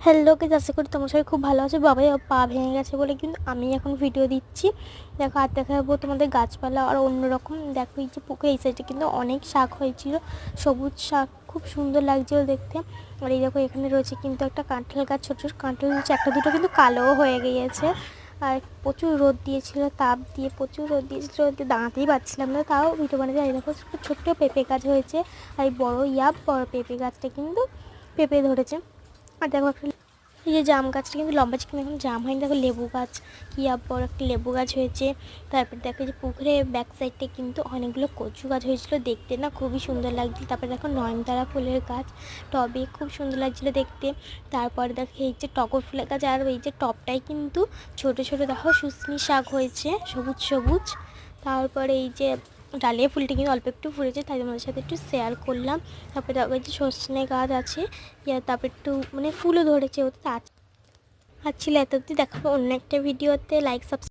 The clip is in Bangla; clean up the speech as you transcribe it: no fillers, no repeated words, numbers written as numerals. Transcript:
হ্যালো গাইস, আশা করি তোমার সবাই খুব ভালো আছে। বাবাই পা ভেঙে গেছে বলে কিন্তু আমি এখন ভিডিও দিচ্ছি। দেখো আর দেখাবো তোমাদের গাছপালা আর অন্যরকম। দেখো এই যে পুকুরে এই সাইডে কিন্তু অনেক শাক হয়েছিল, সবুজ শাক, খুব সুন্দর লাগছিল দেখতে। আর এই দেখো এখানে রয়েছে কিন্তু একটা কাঁঠাল গাছ, ছোটো ছোটো কাঁঠাল হচ্ছে, একটা দুটো কিন্তু কালোও হয়ে গিয়েছে। আর প্রচুর রোদ দিয়েছিল, তাপ দিয়ে প্রচুর রোদ দিয়েছিল, রোদে দাঁড়াতেই পারছিলাম না, তাও ভিডিও বানাতে। এই দেখো ছোট্ট পেঁপে গাছ হয়েছে, আর এই বড় বড় পেঁপে গাছটা কিন্তু পেঁপে ধরেছে। আর দেখো একটা এই যে জাম গাছটা কিন্তু লম্বা ছিল, এখন জাম হয়নি। দেখো লেবু গাছ, কি বড় একটা লেবু গাছ হয়েছে। তারপর দেখো যে পুকুরে ব্যাক সাইডে কিন্তু অনেকগুলো কচু গাছ হয়েছিল, দেখতে না খুবই সুন্দর লাগছিল। তারপরে দেখো নয়নতারা ফুলের গাছ টবে, খুব সুন্দর লাগছিল দেখতে। তারপর দেখো এই যে টগর ফুলের গাছ, আর এই যে টবটাই কিন্তু ছোট ছোট দেখো শুশনি শাক হয়েছে, সবুজ সবুজ। তারপরে এই যে ডালিয়া ফুলটা কিন্তু অল্প একটু ফুটেছে, তাই তোমাদের সাথে একটু শেয়ার করলাম। তারপরে দেখো এই যে সজনে গাছ আছে, তারপর একটু মানে ফুলও ধরেছে ওতে। আর ছিল এত অবধি, দেখাবো অন্য একটা ভিডিওতে। Like subscribe.